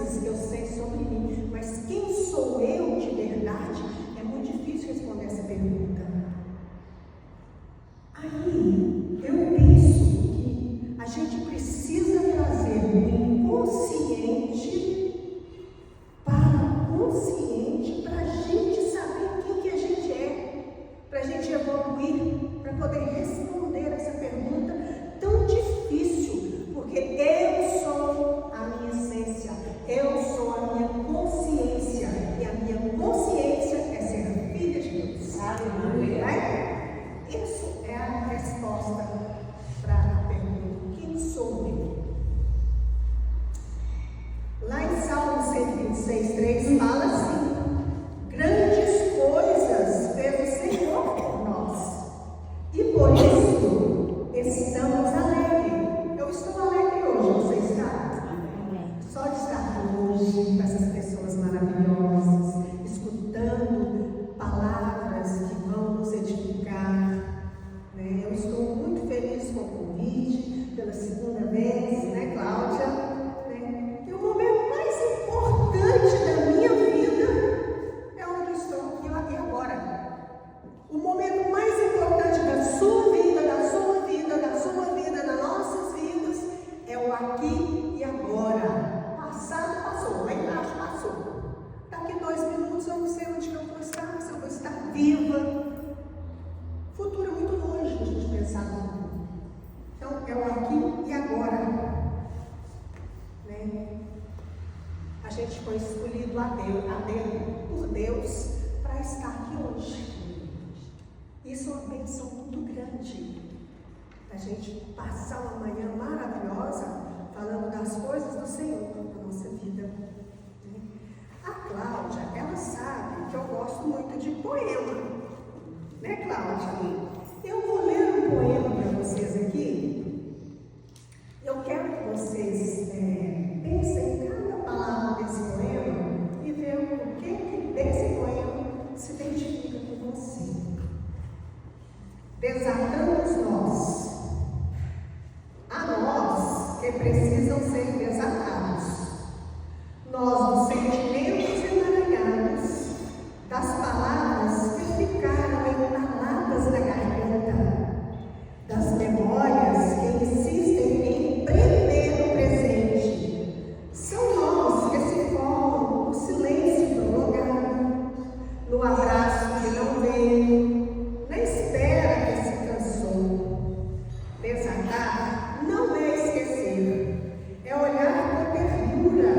coisas que eu sei sobre mim, mas quem sou eu de verdade? É muito difícil responder essa pergunta. Aí, eu penso que a gente precisa trazer o inconsciente para o consciente, para a gente saber quem que a gente é, para a gente evoluir, para poder responder essa pergunta tão difícil, porque eu sou a minha essência, eu sou a minha consciência, e a minha consciência é ser filha de Deus. Aleluia. Isso é a resposta para a pergunta: quem sou eu? Lá em Salmo 126:3 fala assim: grandes coisas fez o Senhor por nós, e por isso estamos alegres. Eu estou alegre hoje, você está? Só de estar hoje com essas pessoas maravilhosas, escutando palavras que vão nos edificar. Eu estou muito feliz com o convite, pela segunda vez, né, Cláudia? E o momento mais importante da minha vida é onde eu estou aqui e agora. O momento mais importante da sua vida, da sua vida, da sua vida, das nossas vidas, é o aqui e agora. Passado, passou, lá embaixo passou. Daqui 2 minutos eu não sei onde eu vou estar, se eu vou estar viva. Futuro é muito longe da gente pensar no futuro. Então, é o aqui e agora. A gente foi escolhido por Deus para estar aqui hoje. Isso é uma bênção muito grande. A gente passar uma manhã maravilhosa falando das coisas do Senhor na nossa vida. A Cláudia, ela sabe que eu gosto muito de poema. Né, Cláudia? Eu vou ler um poema para vocês aqui. Eu quero que vocês pensem em cada palavra desse poema e vejam o que desse poema se identifica com você. Desatamos nós. A nós que precisam ser desatados. Nós, nos sentimentos emaranhados, das palavras que ficaram entaladas na garganta, das memórias que insistem em prender o presente. São nós que se formam no silêncio prolongado, no abraço que não veio, na espera que se cansou. Desatar não é esquecer, é olhar com ternura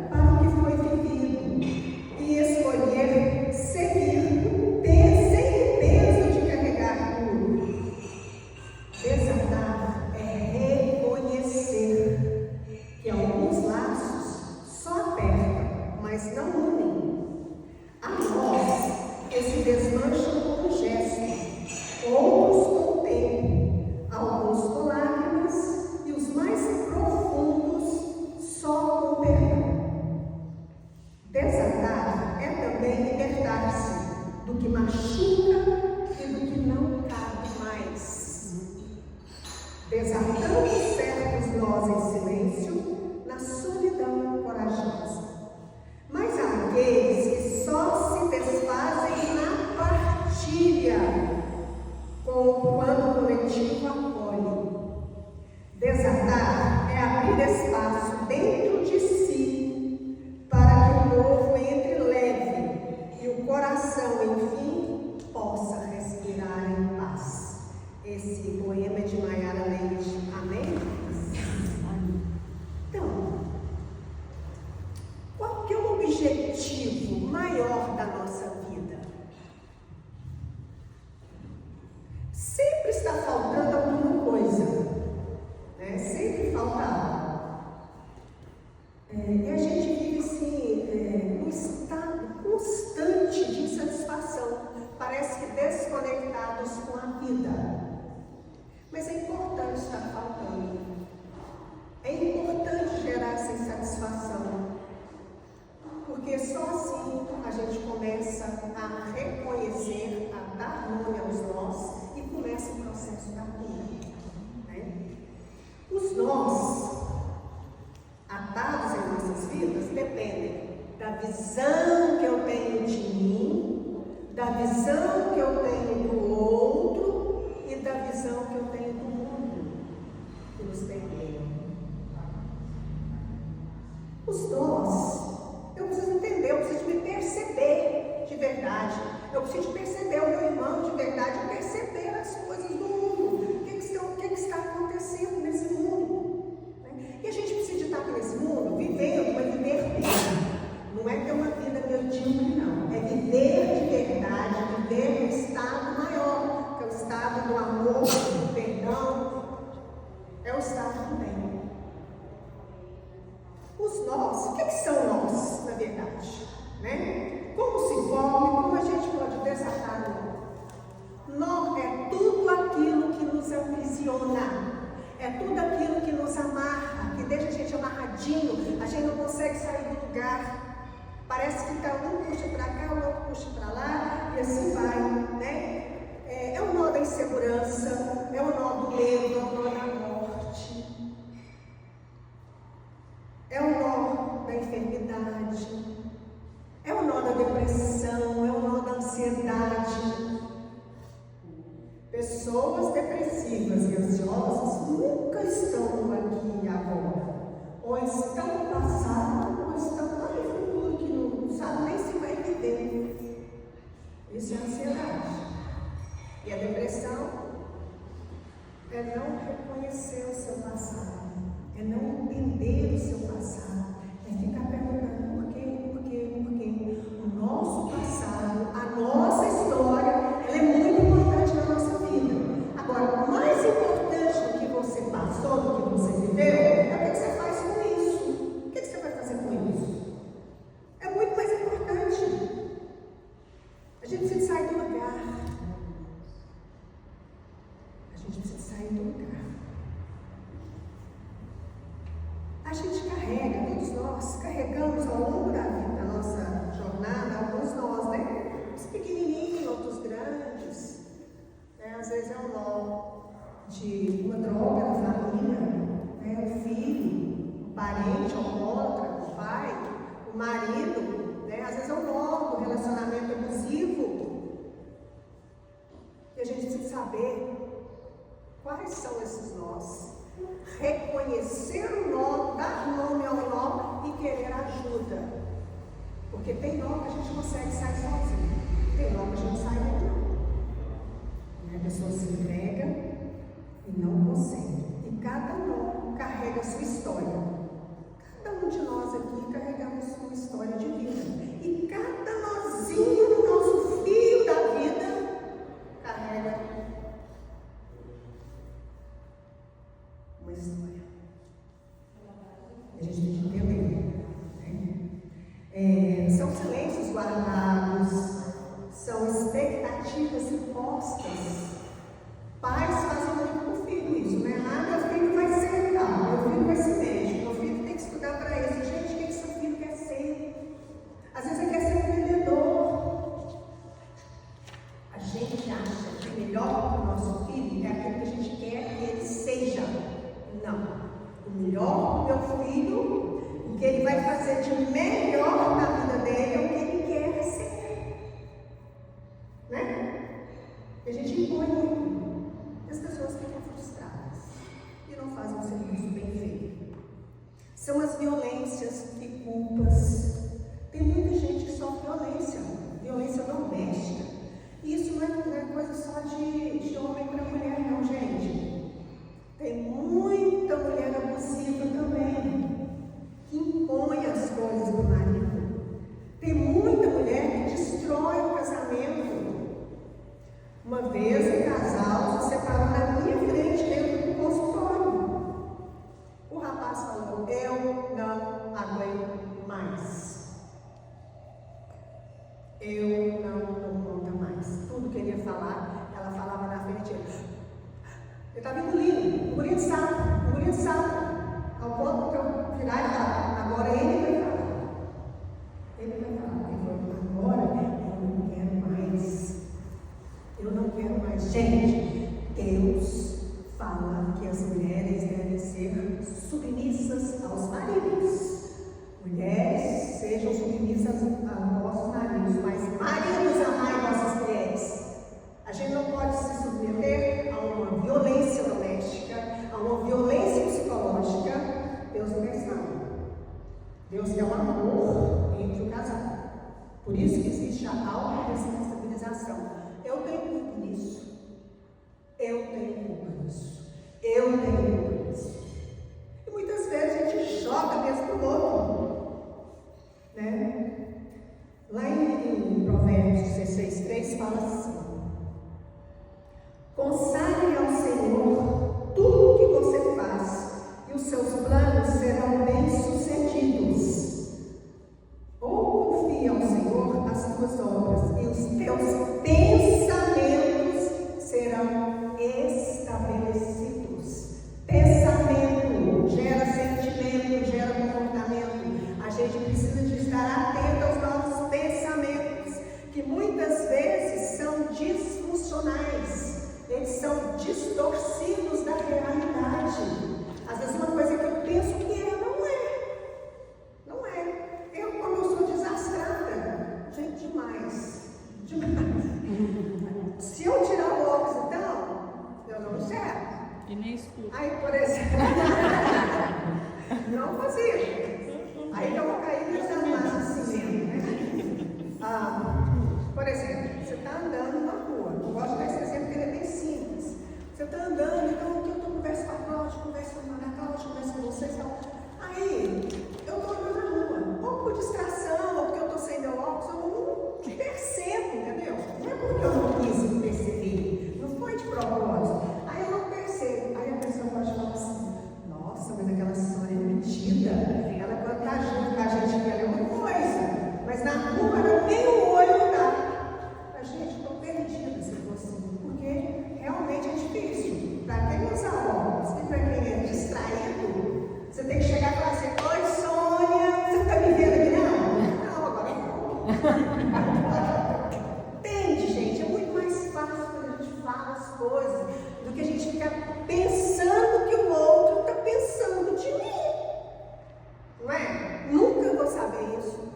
para o que foi vivido e escolher seguir sem peso de carregar tudo. Desatar é reconhecer que alguns laços só apertam, mas não unem. A nós que se desmancham com um gesto, outros com o tempo, alguns com lágrimas e os mais profundos só com perdão. Desatar é também libertar-se do que machuca e do que não cabe mais. Desatamos certos nós em silêncio, na solidão corajosa. Mas há aqueles que só se desfazem na partilha, quando o coletivo acolhe. Desatar é abrir espaço dentro de si para que o novo entre leve e o coração, enfim, possa respirar em paz. Esse poema é de Maiara Leite. Amém? Então, qual que é o objetivo maior da nossa vida? Sempre está faltando alguma coisa, né? Sempre falta algo. E a gente vive assim, num estado constante de insatisfação, parece que desconectados com a vida. Mas é importante estar faltando. É importante gerar essa insatisfação, porque só assim a gente começa a reconhecer, a dar nome aos nós e começa o processo da cura. Né? Os nós atados em nossas vidas vidas dependem da visão que eu tenho de mim, da visão que eu tenho do outro e da visão que eu tenho do mundo que nos permeia. Os dons, eu preciso entender, eu preciso me perceber de verdade. Eu preciso perceber o meu irmão de verdade, perceber as coisas do mundo. O que está acontecendo nesse mundo? E a gente precisa estar nesse mundo vivendo, mas viver bem. Não é ter uma vida medíocre, não. É viver de verdade, viver no estado maior, que é o estado do amor, do perdão. É o estado do bem. Os nós, o que são nós, na verdade? Como se forma, como a gente pode desatar o nó? Nó é tudo aquilo que nos aprisiona, é tudo aquilo que nos amarra, que deixa a gente amarradinho, a gente não consegue sair do lugar. Parece que um puxa para cá, o outro puxa para lá, e assim vai, É o nó da insegurança, é o nó do medo, é o nó da morte, é o nó da enfermidade, é o nó da depressão, é o nó da ansiedade. Pessoas depressivas e ansiosas nunca estão aqui e agora. Ou estão no passado, ou estão lá no futuro, que não sabe nem se vai viver. Isso é ansiedade. E a depressão é não reconhecer o seu passado, é não entender o seu passado, é ficar perguntando por quê. O nosso passado, a nossa história, ela é muito importante na nossa vida. Agora, o mais importante do que você passou, do que você viveu, é o que você faz com isso. O que você vai fazer com isso? É muito mais importante. A gente precisa sair do lugar. A gente precisa sair do lugar. A gente carrega, todos nós carregamos ao longo da vida, da nossa jornada, alguns nós, Uns pequenininhos, outros grandes. Às vezes é um nó de uma droga na família, o filho, o parente, o alcoólatra, o pai, o marido, Às vezes é um nó do relacionamento abusivo. E a gente precisa saber quais são esses nós. Reconhecer o nó, dar nome ao nó e querer ajuda. Porque tem nó que a gente consegue sair sozinho, tem nó que a gente sai não. A pessoa se entrega e não consegue. E cada nó carrega a sua história. Cada um de nós aqui carregamos sua história de vida. E cada nozinho do nosso fio da vida carrega uma história. A gente tem que entender. São silêncios guardados, são expectativas impostas. Pais fazem muito com o filho isso, meu filho vai ser tal, meu filho vai ser médico, meu filho tem que estudar para isso. Gente, o que seu filho quer ser? Às vezes ele quer ser um vendedor. A gente acha que o melhor para o nosso filho é aquilo que a gente quer que ele seja. Não. O melhor para o meu filho, o que ele vai fazer de melhor na vida dele é o que ele quer ser. E a gente impõe muito. As pessoas ficam frustradas e não fazem um serviço bem feito. São as violências e culpas. Tem muita gente que sofre violência doméstica. E isso não é coisa só de homem para mulher, não, gente. Tem muita mulher abusiva também, que impõe as coisas do marido. Tem muita mulher que destrói o casamento. Uma vez um casal se separou na minha frente dentro do consultório. O rapaz falou: eu não aguento mais. Eu não dou conta mais. Tudo que ele ia falar, ela falava na frente dele. Ele estava engolindo sapo, ao ponto que eu virar e falar: agora ele vai falar. Ele falou: agora eu não quero mais. Gente, Deus fala que as mulheres devem ser submissas aos maridos. Mulher Deus quer um amor entre o casal. Por isso que existe a autorresponsabilização. Eu tenho culpa nisso. Eu tenho culpa nisso. Eu tenho culpa nisso. E muitas vezes a gente joga mesmo pro outro. Né? Lá em Provérbios 16:3 fala assim: consagre ao Senhor tudo o que você faz, e os seus planos serão bem-sucedidos. Ou confia ao Senhor as tuas obras, e os teus pensamentos serão estabelecidos. Pensamento gera sentimento, gera comportamento. A gente precisa de estar atento aos nossos pensamentos, que muitas vezes são disfuncionais. Eles são distorcidos da realidade. Às vezes uma coisa que eu penso que é, não é. Não é. Como eu sou desastrada, gente, demais. Se eu tirar o óculos, então, eu não enxergo. E nem escuto. Aí, por exemplo, não fazia. Aí eu vou cair nessa massa assim mesmo, né? Por exemplo, você está andando na rua. Eu gosto desse exemplo porque ele é bem simples. Você está andando, então aqui eu estou conversando com a Cláudia, converso com a Ana Cláudia, converso com vocês e tal. Aí, eu estou andando na rua. Ou por distração, ou porque eu estou sem meu óculos, eu não percebo, entendeu? Não é porque eu não quis perceber. Não foi de propósito. Aí eu não percebo. Aí a pessoa pode falar assim: nossa, mas aquela Sônia é metida. Ela quando está junto com a gente quer é uma coisa. Mas na rua ela nem o olho dá. Gente, estou perdida se for assim, porque realmente é difícil. Para quem usa óculos e para quem é distraído, você tem que chegar e falar assim: oi, Sônia, você está me vendo aqui? Não, agora não. Entende, gente? É muito mais fácil quando a gente fala as coisas do que a gente ficar pensando que o outro está pensando de mim. Não é? Nunca vou saber isso.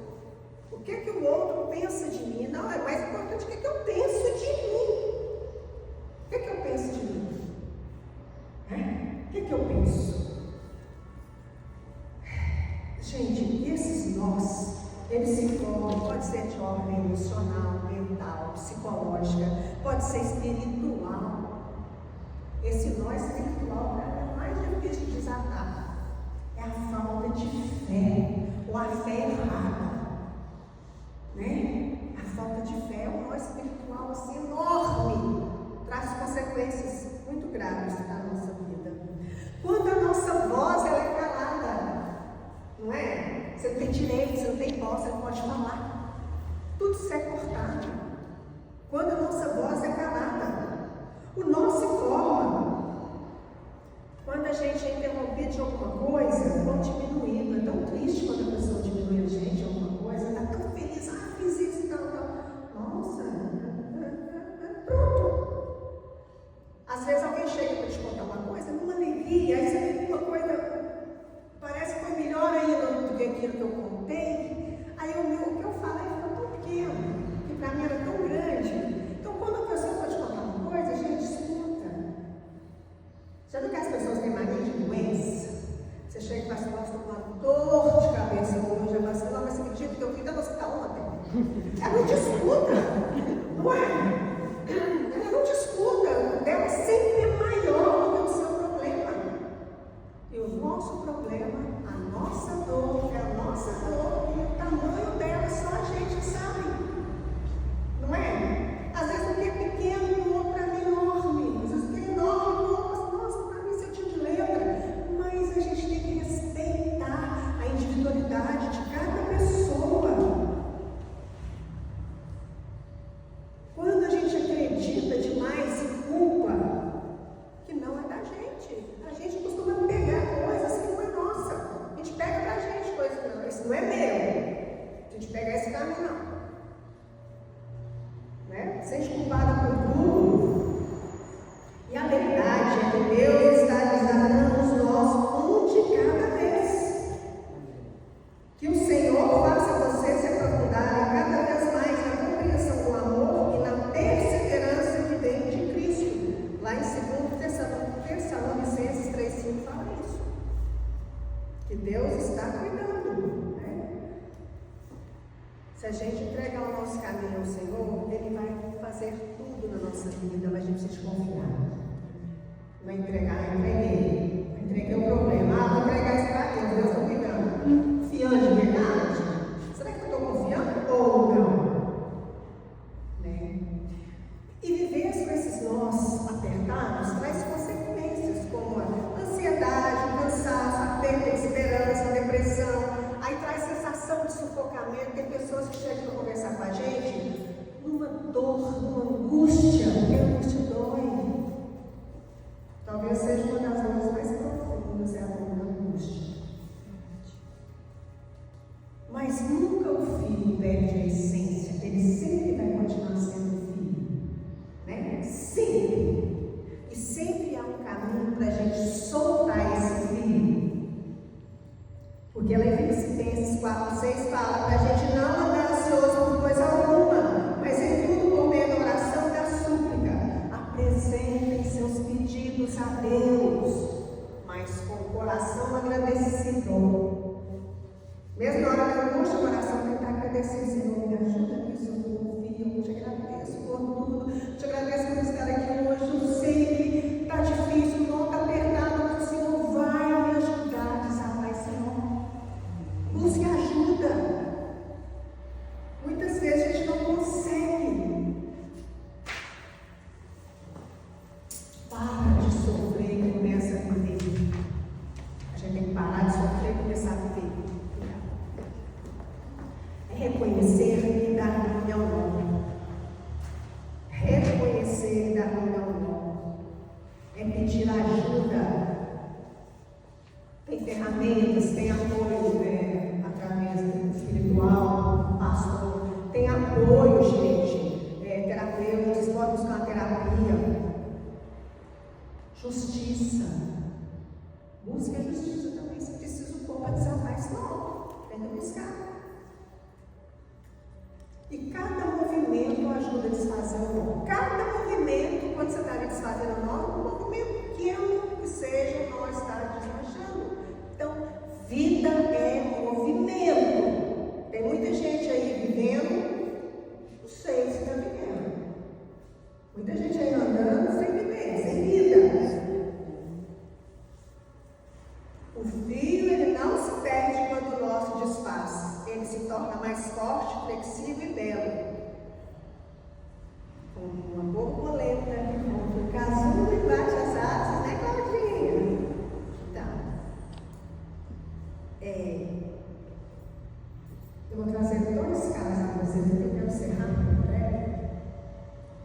O que é que o outro pensa de mim? Não, é mais importante o que é que eu penso de mim. O que é que eu penso de mim? O que é que eu penso? Gente, esses nós, eles se formam, pode ser de ordem emocional, mental, psicológica, pode ser espiritual. Esse nó espiritual é mais difícil de desatar. É a falta de fé, ou a fé errada. Né? A falta de fé é um nó espiritual assim, enorme, traz consequências muito graves na nossa vida. Quando a nossa voz ela é calada, não é? Você não tem direito, você não tem voz, você não pode falar. Tudo isso é cortado. Quando a nossa voz é calada, o nó se forma. Quando a gente é interrompido de alguma coisa, ou diminuído, é tão triste quando a pessoa diminui a gente de alguma coisa, está tão feliz, fiz isso, tal. Nossa, pronto. Às vezes alguém chega para te contar uma coisa, numa alegria, aí você vê uma coisa, parece que foi melhor ainda do que aquilo que eu contei. Aí o que eu falei ficou tão pequeno, que para mim era tão grande. Então, quando a pessoa pode contar uma coisa, a gente escuta. Já viu que as pessoas têm mania de doença? Você chega e fala assim: nossa, estou com uma dor de cabeça hoje. Eu falo assim: não, mas você acredita que eu fui até no hospital ontem? Ela não te escuta, não é? Ela não te escuta. O dela sempre é maior do que o seu problema. E o nosso problema, a nossa dor, é a nossa dor, e o tamanho dela só a gente sabe. Não é? Às vezes o que é pequeno no outro é enorme. Às vezes o que é enorme no outro, nossa, para mim isso é tipo de letra. Mas a gente tem que respeitar a individualidade de cada pessoa. Quando a gente acredita demais em culpa, que não é da gente, a gente costuma pegar coisas que não é nossa. A gente pega pra gente coisas que não, isso não é meu. A gente pega esse caminho, não. Né? Sente culpada por tudo. E a verdade é que Deus está desatando os nós de cada vez. Que o Senhor faça você se aprofundar cada vez mais na compreensão do amor e na perseverança que vem de Cristo. Lá em 2 Tessalonicenses 3,5 fala isso. Que Deus está cuidando, né? a gente entregar o nosso caminho ao Senhor, Ele vai fazer tudo na nossa vida, mas a gente precisa confiar. Não entregar, entreguei o problema. Vou entregar isso para Deus, Deus está cuidando. Confiando de verdade? Será que eu estou confiando ou não? Né? E viver com esses nós apertados traz consequências, como a ansiedade, o cansaço, a perda de esperança, a depressão. Aí traz sensação de sufocamento. Tem pessoas que chegam para conversar com a gente numa dor, numa angústia, porque a angústia dói. Talvez seja uma das dores mais profundas, é a dor da angústia. Mas nunca o filho perde a essência, ele sempre vai continuar sendo filho, né? Sempre. E sempre há um caminho para a gente soltar esse filho. Porque lá em Filipenses 4:6 fala para a gente não andar ansioso por coisa alguma, mas em tudo por meio da oração e da súplica. Apresentem seus pedidos a Deus, mas com o coração agradecido. Mesmo na hora da angústia, o coração tem que estar agradecido. Senhor, me ajuda nisso, eu confio, eu te agradeço por tudo. Te agradeço por estar aqui hoje. Eu sei que está difícil, não está apertado, mas o Senhor vai me ajudar. Desabai, Senhor. Busque ajuda. Muitas vezes a gente não consegue. Para de sofrer e começa a viver. A gente tem que parar de sofrer e começar a viver. É reconhecer e dar nome ao nome. Reconhecer e dar nome ao nome. É pedir ajuda. Tem ferramentas, tem apoio, né, através do espiritual, pastor. Tem apoio, gente. Terapeutas, pode buscar uma terapia. Justiça. Busque a justiça também. Se precisa um pouco para desabar isso, não. Tenta buscar. E cada movimento ajuda a desfazer o nó. Cada movimento, quando você está ali desfazendo o nó, um movimento pequeno que seja, o nó está desmanchando. Então, vida é movimento. Tem muita gente aí vivendo, não sei se está vivendo. Muita gente aí andando sem viver, sem vida. O fio, ele não se perde quando o nó se desfaz. Ele se torna mais forte, flexível e belo. Com uma borboleta que monta o casulo e bate as asas, né, Claudinha? Tá. Eu vou trazer 2 casos para vocês, eu quero ser rápido, né?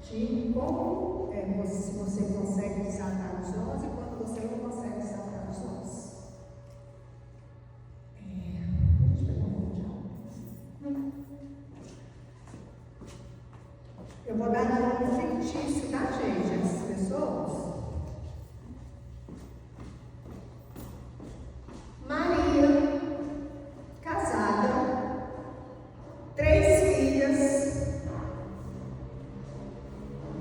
De como você consegue desatar os nós e quando você não consegue desatar os nós. Eu vou dar nome fictício, tá, gente? Essas pessoas. Maria, casada, 3 filhas.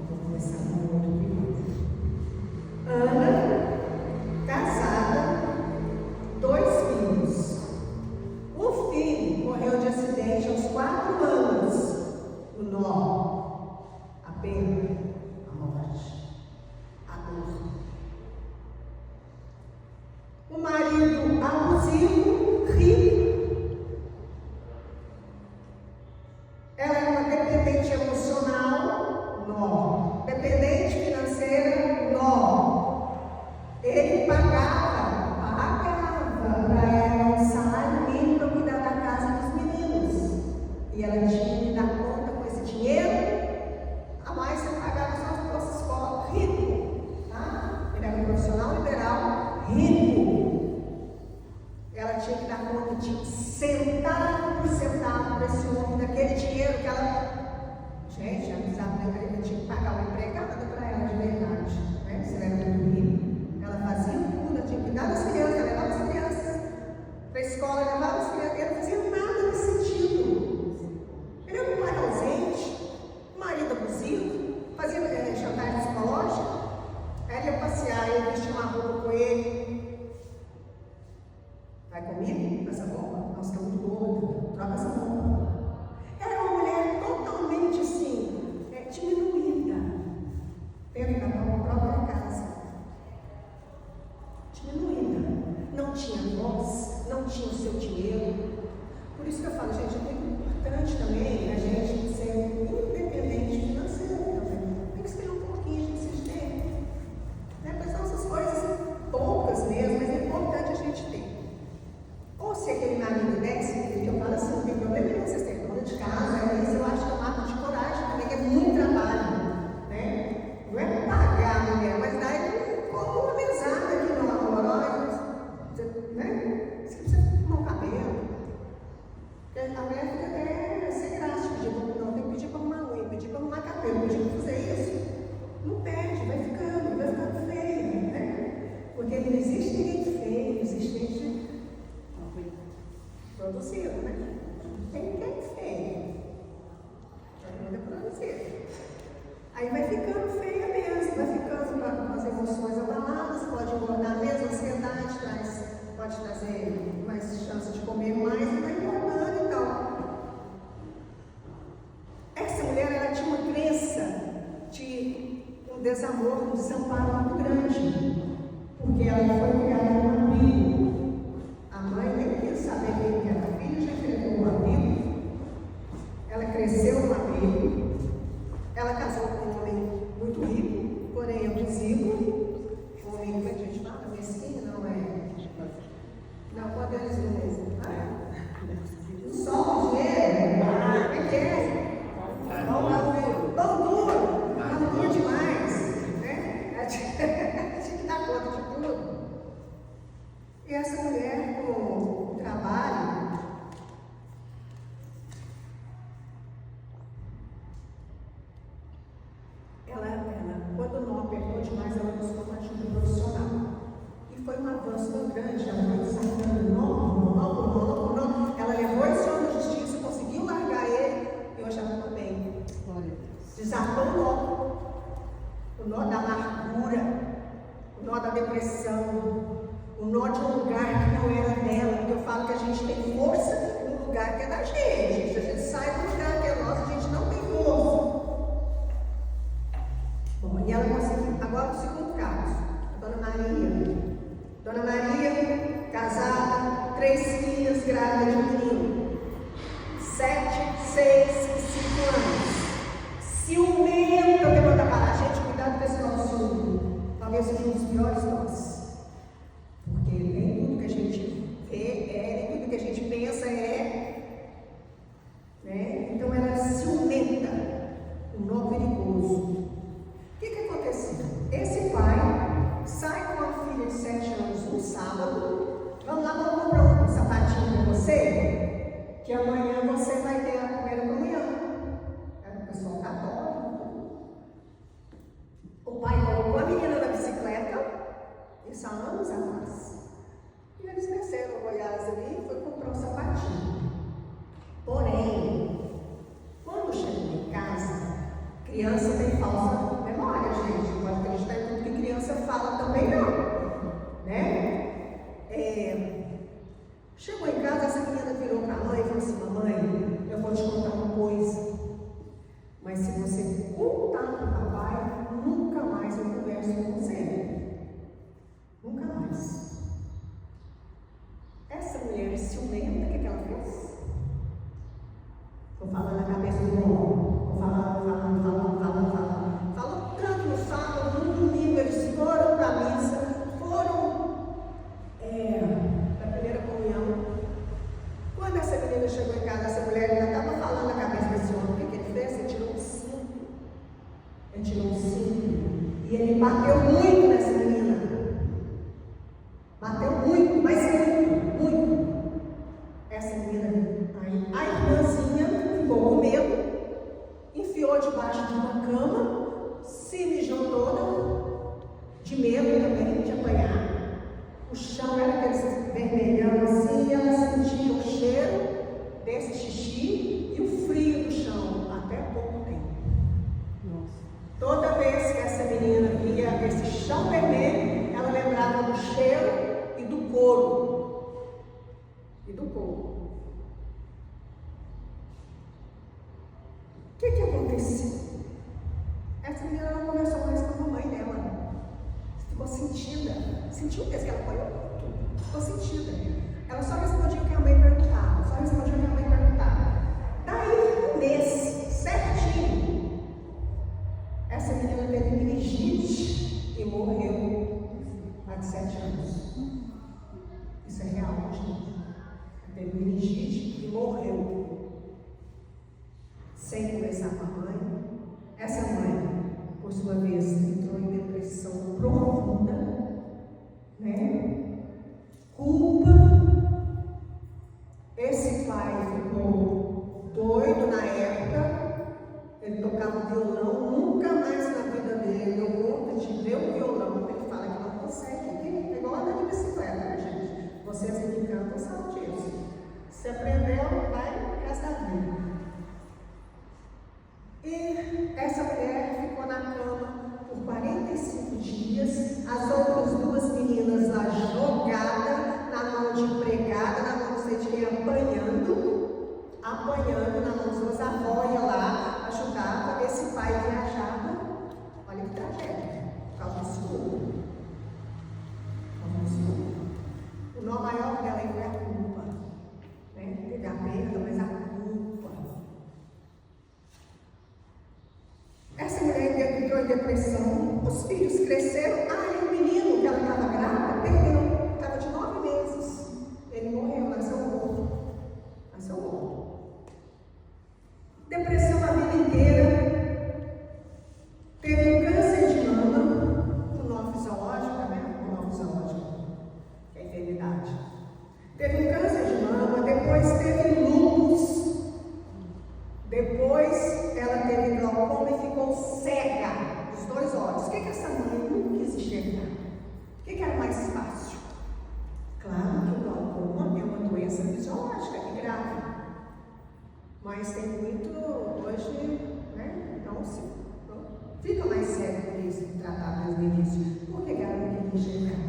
Vou começar com outro vídeo. Ana, casada, 2 filhos. O filho morreu de acidente aos 4 anos. O nó. A perda, a morte, a dor. O marido abusivo, rico. Ela é uma dependente emocional, nó. Dependente financeira, nó. Ele pagava para ela um salário mínimo para cuidar da casa dos meninos. E ela tinha que dar conta com esse dinheiro. Mas você pagava só as suas escolas, rico, tá? Ele era um profissional liberal, rico. Ela tinha que dar conta de centavo por centavo para esse homem, daquele dinheiro que ela... Gente, ela precisava, tinha que pagar uma empregada para ela de verdade, né? Se ela era muito rica. Ela fazia tudo, ela tinha que cuidar das crianças, ela levava as crianças para a escola, levava as crianças, ela não fazia nada nesse sentido. Ele era um pai ausente, marido abusivo, fazia chantagem psicológica, ela ia passear, eu vestia uma roupa com ele. Vai comigo? Essa roupa? Nossa, tá muito gorda. Troca essa roupa. Era que eu falo, gente, é muito importante também a gente ser independente financeiro também. Tem que esperar um pouquinho, a gente se tem. Né? Mas são essas coisas poucas mesmo, mas é importante a gente ter. Ou se aquele marido desce, que eu falo assim, não tem problema nenhum, vocês têm dona de casa, isso eu acho que é um ato de coragem também, que é muito trabalho. Né? Não é pagar a mulher, mas dá uma mesada aqui no amorosa, né? Você precisa arrumar o cabelo. A mulher fica sem graça de pedir, não, tem que pedir para arrumar unha, pedir para arrumar cabelo, pedir para fazer isso. Não pede, vai ficando feio, né? Porque não existe ninguém feio, existe gente produzido, né? Tem ninguém feio. Todo mundo é produzido. Aí vai ficando feia mesmo, vai ficando com as emoções abaladas, pode engordar mesmo, a ansiedade pode trazer mais chance de comer mais e vai engordando e tal. Essa mulher, ela tinha uma crença de um desamor, um desamparo muito grande, porque ela foi criada num abrigo. A mãe nem queria saber quem era a filha, já entregou um abrigo. Ela cresceu no abrigo. Ela casou com um homem muito rico, porém abusivo. Um homem, como é que a gente fala? Mesquinho, não é? Não, pode eles mesmo. Só o dinheiro. O que é? Pão duro. Pão duro demais. Né? Tinha que dar conta de tudo. E essa mulher, com o trabalho, quando não apertou demais, ela buscou uma ajuda profissional. E foi um avanço tão grande, ela foi sacando nó. Ela levou esse homem de justiça, conseguiu largar ele, e hoje ela está bem. Desatou o nó da amargura, o nó da depressão, o nó de um lugar que não era dela, porque eu falo que a gente tem força no lugar que é da gente. Se a gente sai do lugar que é nosso, a gente não tem força. Bom, e ela conseguiu. Agora o segundo caso, a Dona Maria. Dona Maria, casada, 3 filhas, grávida de menino. 7, 6 e 5 anos. Ciumenta, levanta para a gente, cuidado com esse nosso ciúme. Talvez seja um dos piores nós. Porque nem tudo que a gente vê nem tudo que a gente pensa né? Então ela é ciumenta, um nó perigoso. O que aconteceu? Esse pai sai com a filha de 7 anos no sábado. Vamos comprar um sapatinho para você, que amanhã você vai ter a primeira comunhão. É o pessoal católico. O pai colocou a menina na bicicleta, isso há anos atrás. E eles desceram o Goiás ali e foi comprar um sapatinho. Porém, quando chegou em casa, criança tem falsa memória, gente. Não pode acreditar em tudo que criança fala também, não. Né? Chegou em casa, essa menina virou para a mãe e falou assim: mamãe, eu vou te contar uma coisa. Mas se você contar para o papai, nunca mais eu converso com você. Nunca mais. Essa mulher ciumenta, o que ela fez? Estou falando na cabeça do homem. Estou falando. Falou tanto no sábado, no domingo, eles foram para a missa, foram para a primeira comunhão. Quando essa menina chegou em casa, essa mulher ainda estava falando na cabeça desse homem. O que ele fez? Ele tirou um cinto. E ele bateu muito nessa menina. Bateu muito, mas muito. Essa menina, a irmãzinha ficou com medo, enfiou debaixo de uma cama, se mijou toda, de medo também de apanhar. O chão era aquele vermelhão assim, e ela sentia o cheiro desse xixi e o frio do chão, até pouco tempo. Nossa. Toda vez que essa menina via esse chão vermelho, ela lembrava do cheiro e do couro. O que aconteceu? Essa menina não conversou mais com a mamãe dela. Ficou sentida. Sentiu mesmo que ela apanhou tudo. Ficou sentida. Ela só respondia o que a mãe perguntava. morreu sem conversar com a mãe. Essa mãe, por sua vez, entrou em depressão profunda, né? Culpa. Esse pai ficou doido na época. Ele tocava violão, nunca mais na vida dele deu conta de ver o violão. Ele fala que não consegue. É igual andar de bicicleta, né, gente? Vocês que cantam sabem disso. Se aprendeu, vai o resto da vida. E essa mulher ficou na cama por 45 dias, as outras duas meninas lá jogadas, na mão de empregada, na mão de sei apanhando na mão dos meus avós, ia lá, ajudava, esse pai viajava. Olha que tragédia, por causa do estudo. O nó maior dela foi a culpa, né? Teve a perda, mas a culpa. Essa mulher entrou em depressão, os filhos cresceram. E o menino que ela estava grávida perdeu, estava de 9 meses. Ele morreu, nasceu morto. Depressão a vida inteira. Teve um câncer de mama, um nó fisiológico, tá vendo? Um nó fisiológico, é a enfermidade. Teve um câncer de mama, depois teve lúpus, depois ela teve glaucoma e ficou cega, os 2 olhos. O que essa mãe não quis enxergar? O que era mais fácil? Claro que o glaucoma é uma doença fisiológica e grave. Mas tem muito hoje, né? Então, fica mais sério por isso, tratar desde o início. Por que ela não queria enxergar?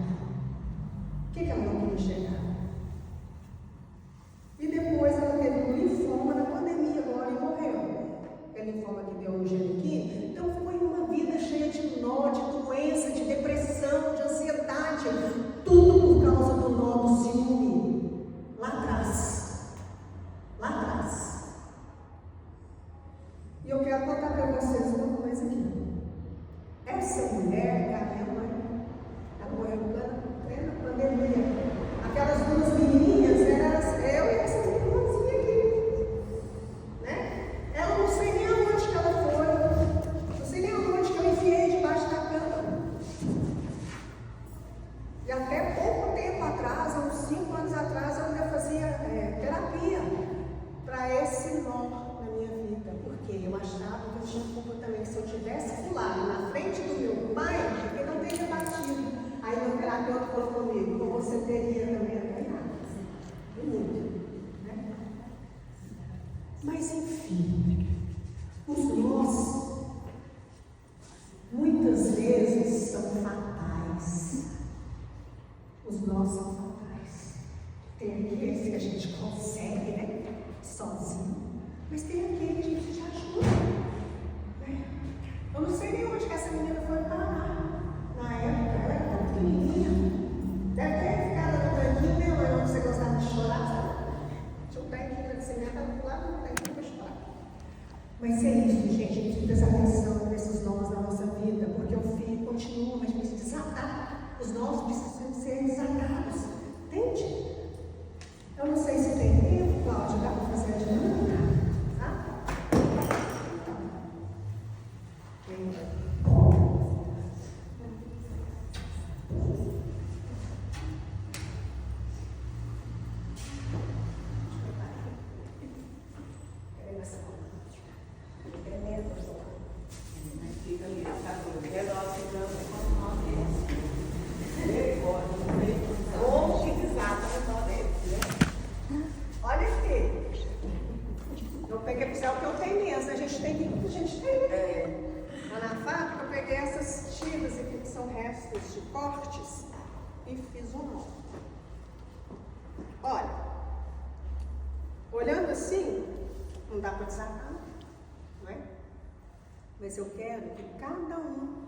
O que ela não queria enxergar? E depois ela teve um linfoma na pandemia agora e morreu. É linfoma que deu no Geniquim. Então foi uma vida cheia de nó, de doença, de depressão, de ansiedade. Tudo por causa do nó do ciúme. Lá atrás. E eu quero contar para vocês uma coisa aqui. Essa mulher é a minha mãe. Ela morreu em plena pandemia. Aquelas 2 menininhas, eu e essa irmãzinha aqui. Né? Ela não sei nem aonde que ela foi. Não sei nem aonde que eu enfiei debaixo da cama. E até pouco tempo atrás, uns 5 anos atrás, eu ainda fazia terapia para esse nó. Porque eu achava que eu tinha culpa também, que se eu tivesse pulado na frente do meu pai, ele não teria batido. Aí meu terapeuta falou comigo, como você teria também apanhado. Muito, né? Mas enfim, os nós, muitas vezes, são fatais. Os nós são fatais. Tem aqueles que a gente consegue, né? Sozinho. Mas tem aquele que te ajuda. Né? Eu não sei nem onde que essa menina foi parar. Na época, ela era tão pequenininha. Deve ter ficado no tanquinho, né? Ou onde você gostava de chorar, sabe? Tinha um tanquinho de cimento, ela pulava no tanquinho para chorar. Mas é isso, gente. A gente precisa prestar atenção nesses nós da nossa vida, porque o fio continua, mas a gente precisa desatar. Os nós precisam ser desatados. Entende? Eu não sei se tem tempo, Cláudia, dá para fazer a dinâmica? De cortes e fiz um nó. Olha, olhando assim, não dá para desatar, não é? Mas eu quero que cada um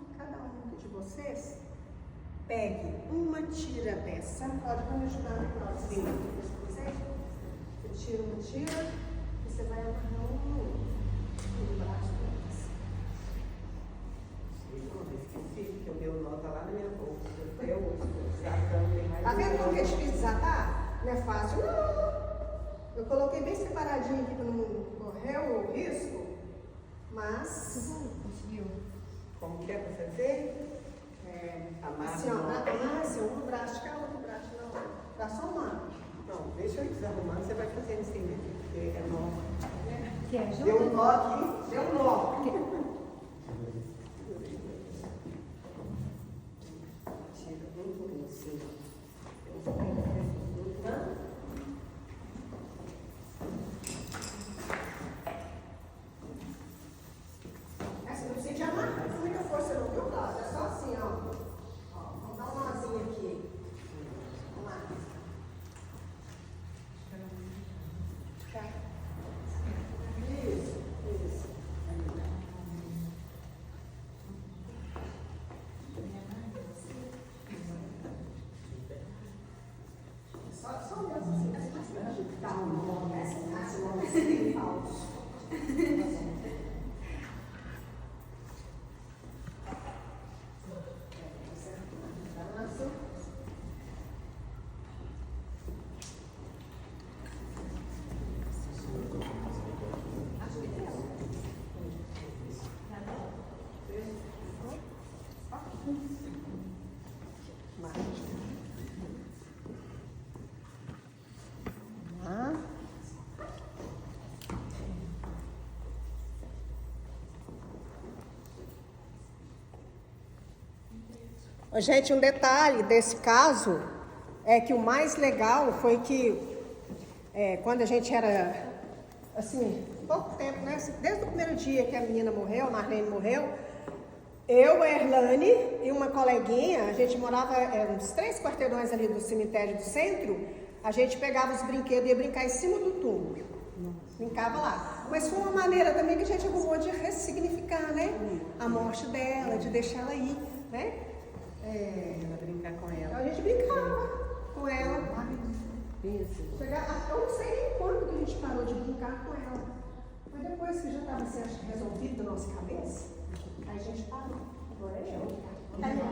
de vocês pegue uma tira dessa. Pode me ajudar no próximo. Você tira uma tira e você vai amarrar no braço. Que o meu nó tá lá na minha bolsa. Eu desatando, tem mais. Tá vendo como que é difícil desatar? Não é fácil, não. Eu coloquei bem separadinho aqui para não correr o risco, mas... Conseguiu? Como que é pra você ver? Amarra. Assim, ó, assim, um braço, que é outro braço, não. Dá só uma. Não, deixa eu desarrumar, você vai fazendo assim mesmo, porque é nó. Que ajuda? Deu um nó aqui, deu um nó. Tira um por um, sim. Essa não precisa de amarrar, com muita força não, viu, Cláudia? É só assim, ó. Vamos dar um nozinho aqui. Vamos lá. Isso, isso. Só um Deus assim, dá um nó, esse nó assim, falso. Gente, um detalhe desse caso é que o mais legal foi que quando a gente era, assim, pouco tempo, né? Desde o primeiro dia que a menina morreu, a Marlene morreu, eu, a Erlane e uma coleguinha, a gente morava uns 3 quarteirões ali do cemitério do centro, a gente pegava os brinquedos e ia brincar em cima do túmulo. Brincava lá. Mas foi uma maneira também que a gente arrumou de ressignificar, né? A morte dela, de deixar ela ir, né? Ela brincar com ela. Então a gente brincava com ela. Isso. Eu não sei nem quando que a gente parou de brincar com ela. Mas depois que já estava assim, acho que resolvido na nossa cabeça, aí a gente parou. Agora é eu. Vai lá.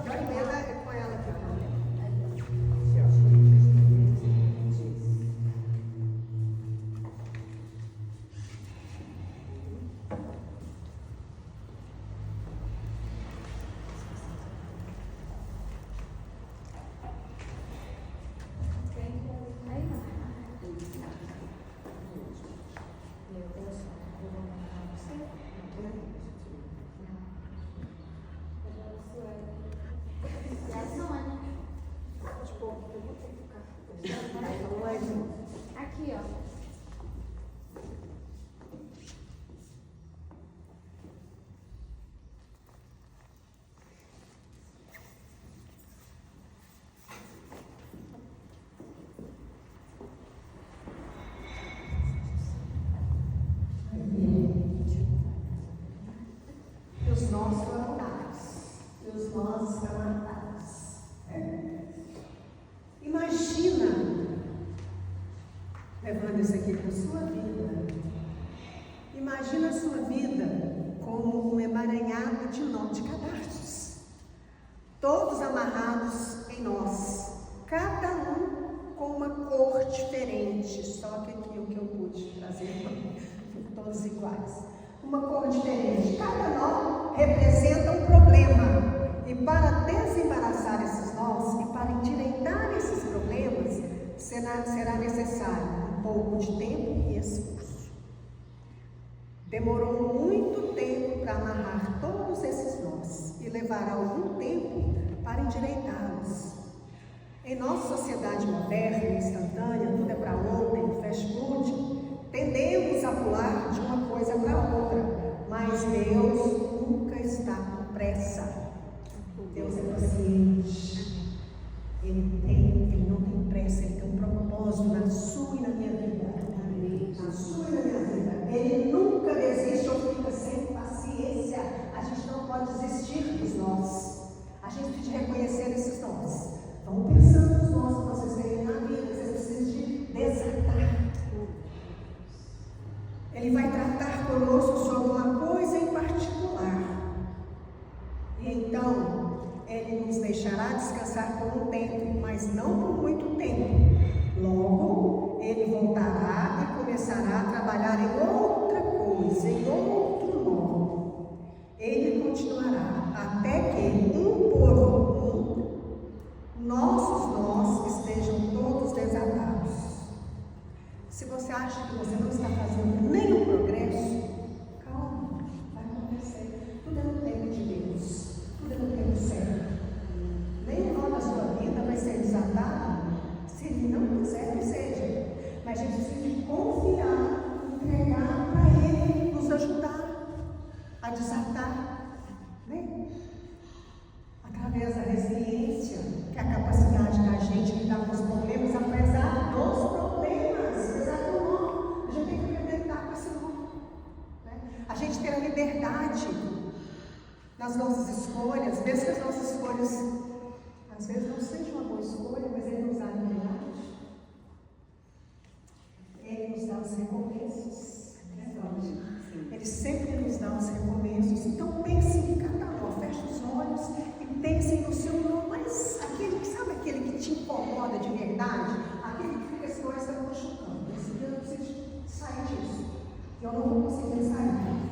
Primeiro é com ela aqui. Aqui, ó. Os nós foram dados. E os nós estão atados. Imagina, levando isso aqui para a sua vida, imagina a sua vida como um emaranhado de nós, de cadarços, todos amarrados em nós, cada um com uma cor diferente, só que aqui o que eu pude trazer, todos iguais, uma cor diferente, cada nó representa um problema. E para desembaraçar esses nós e para endireitar esses problemas, será necessário um pouco de tempo e esforço. Demorou muito tempo para amarrar todos esses nós e levará algum tempo para endireitá-los. Em nossa sociedade moderna e instantânea, tudo é para ontem, fast food, tendemos a pular de uma coisa para outra, mas Deus nunca está com pressa. Deus é paciente, Ele não tem pressa, Ele tem um propósito na sua e na minha vida. Na sua e na minha vida. Ele nunca desiste ou fica sem paciência. A gente não pode desistir dos nós. A gente precisa reconhecer esses nós. Vamos pensando nos nós que vocês têm na vida, vocês precisam de desatar. Ele vai tratar conosco sobre uma coisa em particular. E então, Ele nos deixará descansar por um tempo. Se você acha que você não está fazendo nenhum progresso, calma, vai acontecer. Tudo é no tempo de Deus, tudo é no tempo certo. Nem nó da sua vida vai ser desatado se Ele não quiser que seja. Mas a gente precisa confiar, entregar para Ele nos ajudar a desatar, né? Através da resiliência, que é a capacidade da gente lidar com os problemas, apesar dos problemas, apesar do nó, a gente tem que aprender a lidar com esse nó, né? A gente ter a liberdade nas nossas escolhas, mesmo que as nossas escolhas às vezes não seja uma boa escolha, mas Ele nos dá a liberdade. Ele nos dá os recomeços. Ele sempre nos dá os recomeços. Então pense em cada nó, feche os olhos e pense no seu nó, mas sabe aquele que te incomoda de verdade? Aquele que fica assim, essa machucando. Esse dia eu preciso sair disso. Eu não vou conseguir sair.